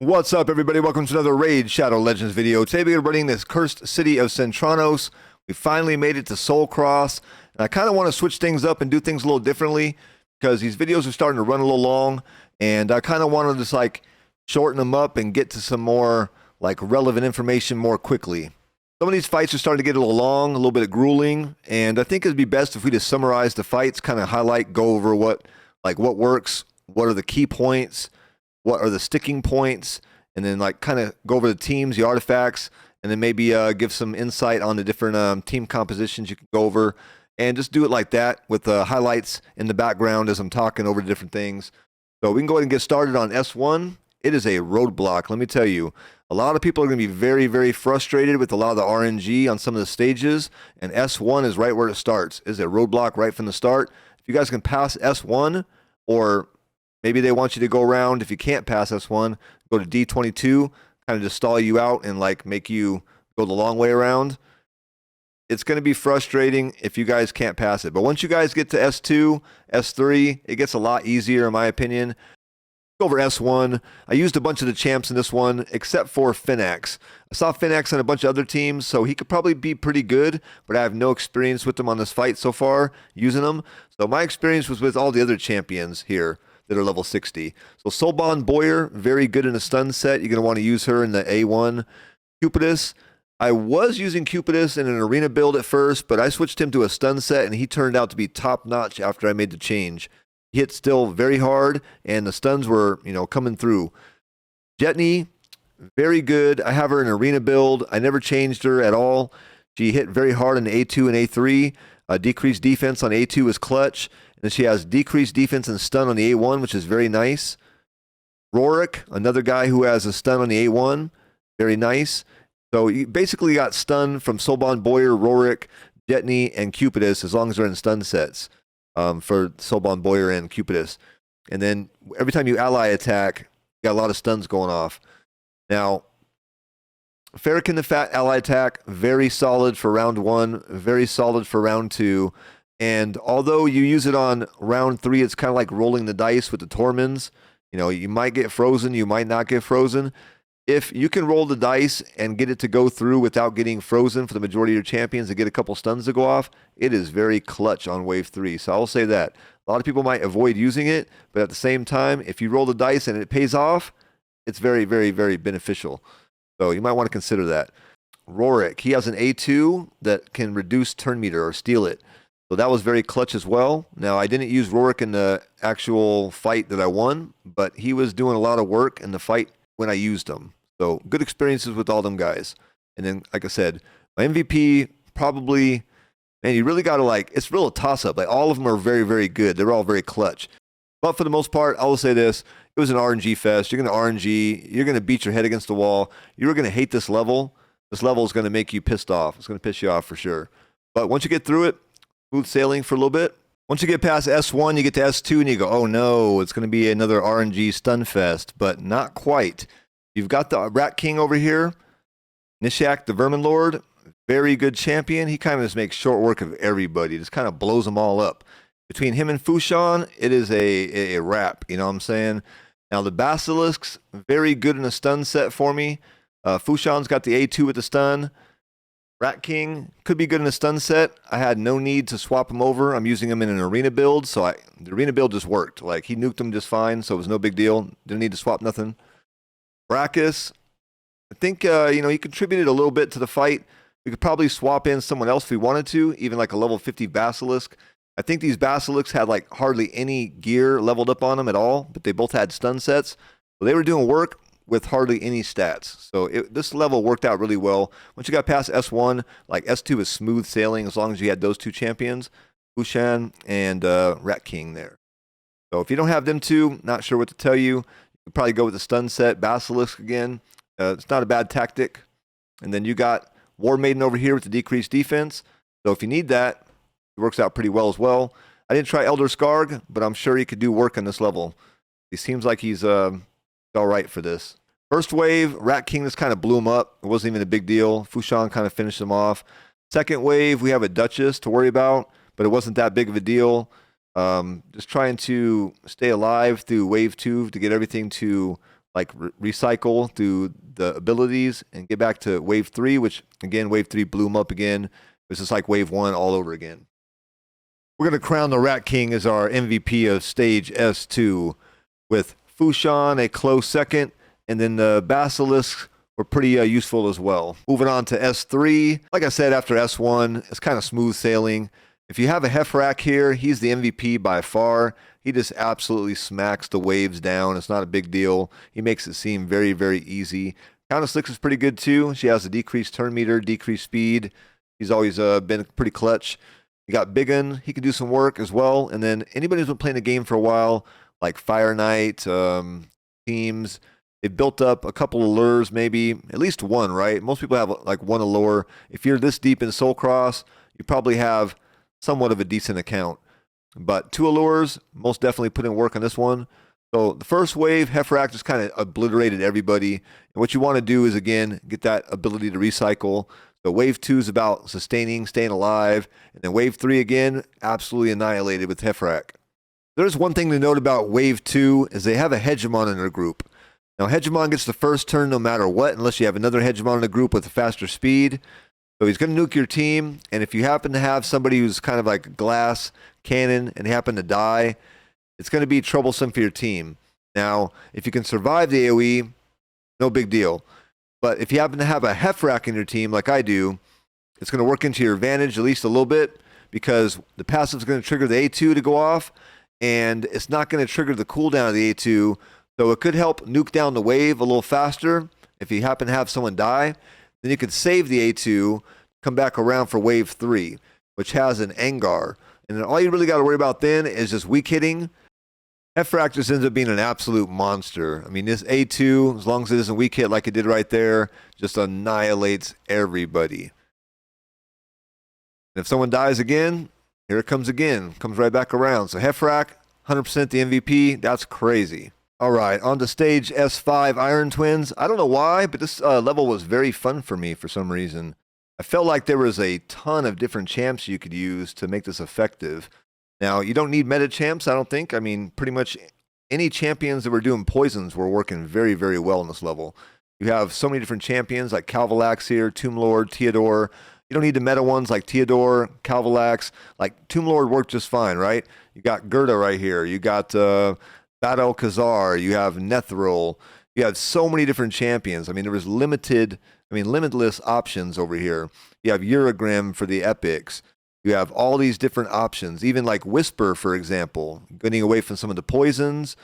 What's up, everybody? Welcome to another Raid Shadow Legends video. Today we're running this cursed city of Sintranos. We finally made it to Soulcross, and I kind of want to switch things up and do things a little differently because these videos are starting to run a little long, and I kind of want to just like shorten them up and get to some more like relevant information more quickly. Some of these fights are starting to get a little long, a little bit grueling, and I think it'd be best if we just summarize the fights, kind of highlight, go over what works, what are the key points, what are the sticking points, and then like kind of go over the teams, the artifacts, and then maybe give some insight on the different team compositions you can go over, and just do it like that with highlights in the background as I'm talking over the different things. So we can go ahead and get started on S1. It is a roadblock, let me tell you. A lot of people are going to be very, very frustrated with a lot of the RNG on some of the stages, and S1 is right where it starts. It's a roadblock right from the start. If you guys can pass S1, or maybe they want you to go around, if you can't pass S1, go to D22, kind of just stall you out and like make you go the long way around. It's going to be frustrating if you guys can't pass it. But once you guys get to S2, S3, it gets a lot easier in my opinion. Over S1, I used a bunch of the champs in this one, except for Finax. I saw Finax on a bunch of other teams, so he could probably be pretty good, but I have no experience with him on this fight so far, using him. So my experience was with all the other champions here that are level 60. So Soulcross Boyer, very good in a stun set. You're going to want to use her in the A1. Cupidus, I was using Cupidus in an arena build at first, but I switched him to a stun set, and he turned out to be top-notch after I made the change. He hit still very hard, and the stuns were, coming through. Jetney, very good. I have her in arena build. I never changed her at all. She hit very hard in A2 and A3. Decreased defense on A2 is clutch. And then she has decreased defense and stun on the A1, which is very nice. Rorik, another guy who has a stun on the A1. Very nice. So you basically got stun from Soulcross Boyer, Rorik, Jetney, and Cupidus as long as they're in stun sets. For Soulcross Boyer and Cupidus. And then every time you ally attack, you got a lot of stuns going off. Now, Farrakhan the Fat ally attack, very solid for round 1, very solid for round 2. And although you use it on round 3, it's kind of like rolling the dice with the Tormans. You might get frozen, you might not get frozen. If you can roll the dice and get it to go through without getting frozen for the majority of your champions and get a couple stuns to go off, it is very clutch on wave 3. So I'll say that. A lot of people might avoid using it, but at the same time, if you roll the dice and it pays off, it's very, very, very beneficial. So you might want to consider that. Rorik, he has an A2 that can reduce turn meter or steal it. So that was very clutch as well. Now, I didn't use Rorik in the actual fight that I won, but he was doing a lot of work in the fight when I used him. So good experiences with all them guys. And then, like I said, my MVP probably, man, you really got to it's real a toss-up. Like all of them are very, very good. They're all very clutch. But for the most part, I will say this. It was an RNG fest. You're going to RNG. You're going to beat your head against the wall. You're going to hate this level. This level is going to make you pissed off. It's going to piss you off for sure. But once you get through it, smooth sailing for a little bit. Once you get past S1, you get to S2, and you go, oh no, it's going to be another RNG stun fest. But not quite. You've got the Rat King over here, Nishak the Vermin Lord, very good champion. He kind of just makes short work of everybody, just kind of blows them all up. Between him and Fushan, it is a wrap, you know what I'm saying? Now the Basilisks, very good in a stun set for me. Fushan's got the A2 with the stun. Rat King could be good in a stun set. I had no need to swap him over. I'm using him in an arena build, so the arena build just worked. Like he nuked him just fine, so it was no big deal. Didn't need to swap nothing. Brachus, I think, he contributed a little bit to the fight. We could probably swap in someone else if we wanted to, even like a level 50 Basilisk. I think these Basilisks had like hardly any gear leveled up on them at all, but they both had stun sets. So they were doing work with hardly any stats. So this level worked out really well. Once you got past S1, like S2 is smooth sailing as long as you had those two champions, Fushan and Rat King there. So if you don't have them two, not sure what to tell you. Probably go with the stun set, Basilisk again. It's not a bad tactic. And then you got War Maiden over here with the decreased defense. So if you need that, it works out pretty well as well. I didn't try Elder Skarg, but I'm sure he could do work on this level. He seems like he's all right for this. First wave, Rat King just kind of blew him up. It wasn't even a big deal. Fushan kind of finished him off. Second wave, we have a Duchess to worry about, but it wasn't that big of a deal. Just trying to stay alive through wave 2 to get everything to like recycle through the abilities and get back to wave 3, which again, wave 3 blew him up again. It's just like wave 1 all over again. We're going to crown the Rat King as our MVP of stage S2 with Fushan a close second, and then the Basilisks were pretty useful as well. Moving on to S3. Like I said, after S1, it's kind of smooth sailing. If you have a Heffrack here, he's the MVP by far. He just absolutely smacks the waves down. It's not a big deal. He makes it seem very, very easy. Countess Slicks is pretty good too. She has a decreased turn meter, decreased speed. He's always been pretty clutch. You got Biggin. He can do some work as well. And then anybody who's been playing the game for a while, like Fire Knight, teams, they built up a couple of lures, maybe at least one, right? Most people have like one allure. If you're this deep in Soulcross, you probably have somewhat of a decent account. But 2 allures, most definitely put in work on this one. So the first wave, Heffrack just kind of obliterated everybody. And what you want to do is, again, get that ability to recycle. So wave 2 is about sustaining, staying alive. And then wave 3, again, absolutely annihilated with Heffrack. There's one thing to note about wave 2 is they have a Hegemon in their group. Now, Hegemon gets the first turn no matter what, unless you have another Hegemon in the group with a faster speed. So he's going to nuke your team, and if you happen to have somebody who's kind of like a glass cannon and happen to die, it's going to be troublesome for your team. Now, if you can survive the AoE, no big deal. But if you happen to have a Heffrack in your team, like I do, it's going to work into your advantage at least a little bit, because the passive is going to trigger the A2 to go off, and it's not going to trigger the cooldown of the A2, so it could help nuke down the wave a little faster if you happen to have someone die. Then you could save the A2, come back around for wave 3, which has an Angar. And then all you really got to worry about then is just weak hitting. Heffrack just ends up being an absolute monster. I mean, this A2, as long as it isn't weak hit like it did right there, just annihilates everybody. And if someone dies again, here it comes again. Comes right back around. So Heffrack, 100% the MVP. That's crazy. All right, on to stage S5, Iron Twins. I don't know why, but this level was very fun for me for some reason. I felt like there was a ton of different champs you could use to make this effective. Now, you don't need meta champs, I don't think. I mean, pretty much any champions that were doing poisons were working very, very well in this level. You have so many different champions like Calvalax here, Tomb Lord, Theodore. You don't need the meta ones like Theodore, Calvalax. Like, Tomb Lord worked just fine, right? You got Gerda right here. You got Battle Khazar, you have Nethril, you have so many different champions. I mean, there was limitless options over here. You have Uragrim for the epics. You have all these different options, even like Whisper, for example, getting away from some of the poisons.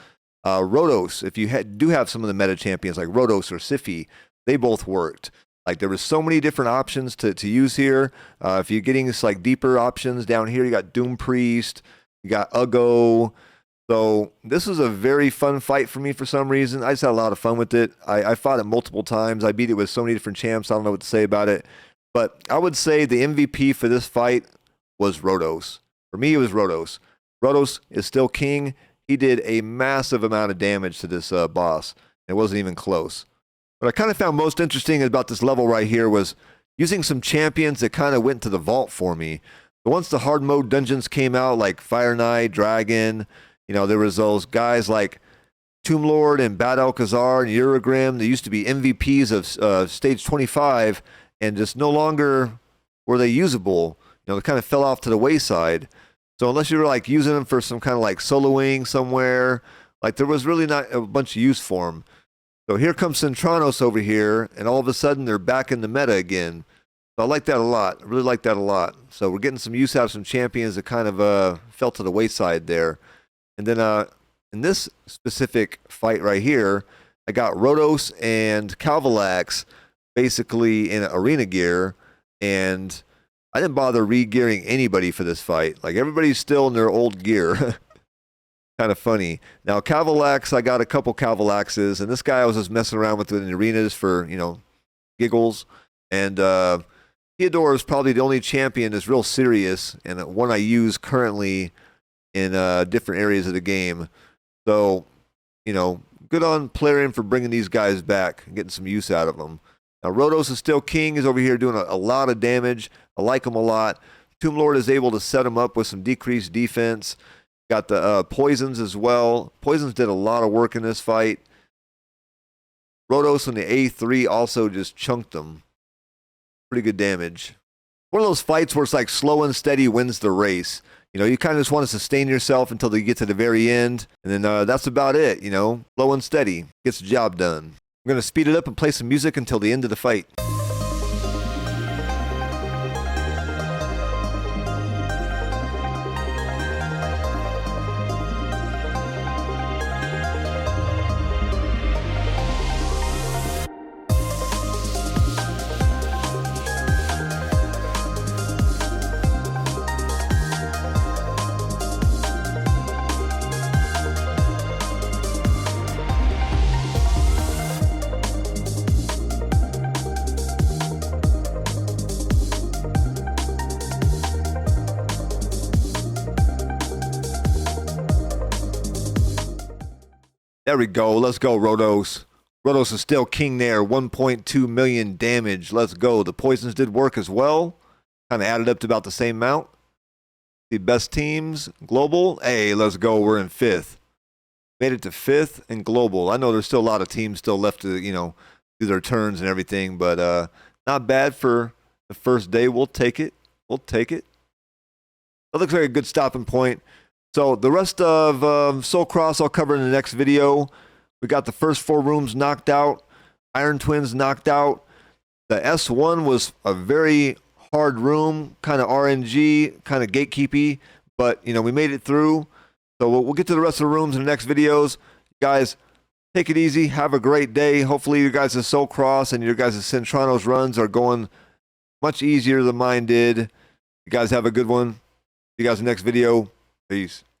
Rhodos, if you do have some of the meta champions like Rhodos or Siphi, they both worked. Like, there was so many different options to use here. If you're getting this like deeper options down here, you got Doom Priest, you got Ugo. So this was a very fun fight for me for some reason. I just had a lot of fun with it. I fought it multiple times. I beat it with so many different champs. I don't know what to say about it. But I would say the MVP for this fight was Rhodos. For me, it was Rhodos. Rhodos is still king. He did a massive amount of damage to this boss. It wasn't even close. What I kind of found most interesting about this level right here was using some champions that kind of went to the vault for me. But once the hard mode dungeons came out, like Fire Knight, Dragon, you know, there was those guys like Tomb Lord and Bad Alcazar and Uragrim. They used to be MVPs of stage 25, and just no longer were they usable. You know, they kind of fell off to the wayside. So unless you were like using them for some kind of like soloing somewhere, like there was really not a bunch of use for them. So here comes Sintranos over here, and all of a sudden they're back in the meta again. So I like that a lot. I really like that a lot. So we're getting some use out of some champions that kind of fell to the wayside there. And then in this specific fight right here, I got Rhodos and Calvalax basically in arena gear, and I didn't bother re-gearing anybody for this fight. Like, everybody's still in their old gear. Kind of funny. Now, Calvalax, I got a couple Calvalaxes, and this guy I was just messing around with in arenas for, you know, giggles. And Theodore is probably the only champion that's real serious, and one I use currently in different areas of the game. So, you know, good on Plarian for bringing these guys back and getting some use out of them. Now, Rhodos is still king. He's over here doing a lot of damage. I like him a lot. Tomb Lord is able to set him up with some decreased defense. Got the poisons as well. Poisons did a lot of work in this fight. Rodos on the A3 also just chunked them. Pretty good damage. One of those fights where it's like slow and steady wins the race. You know, you kind of just want to sustain yourself until you get to the very end. And then that's about it, you know. Slow and steady. Gets the job done. I'm going to speed it up and play some music until the end of the fight. There we go. Let's go, Rodos. Rodos is still king there. 1.2 million damage. Let's go. The poisons did work as well. Kind of added up to about the same amount. The best teams. Global. Hey, let's go. We're in 5th. Made it to 5th in global. I know there's still a lot of teams still left to, you know, do their turns and everything. But not bad for the first day. We'll take it. We'll take it. That looks like a good stopping point. So the rest of Soulcross I'll cover in the next video. We got the first 4 rooms knocked out. Iron Twins knocked out. The S1 was a very hard room, kind of RNG, kind of gatekeepy, but you know, we made it through. So we'll get to the rest of the rooms in the next videos. Guys, take it easy. Have a great day. Hopefully your guys' Soulcross and your guys' Sintranos runs are going much easier than mine did. You guys have a good one. See you guys in the next video. Peace.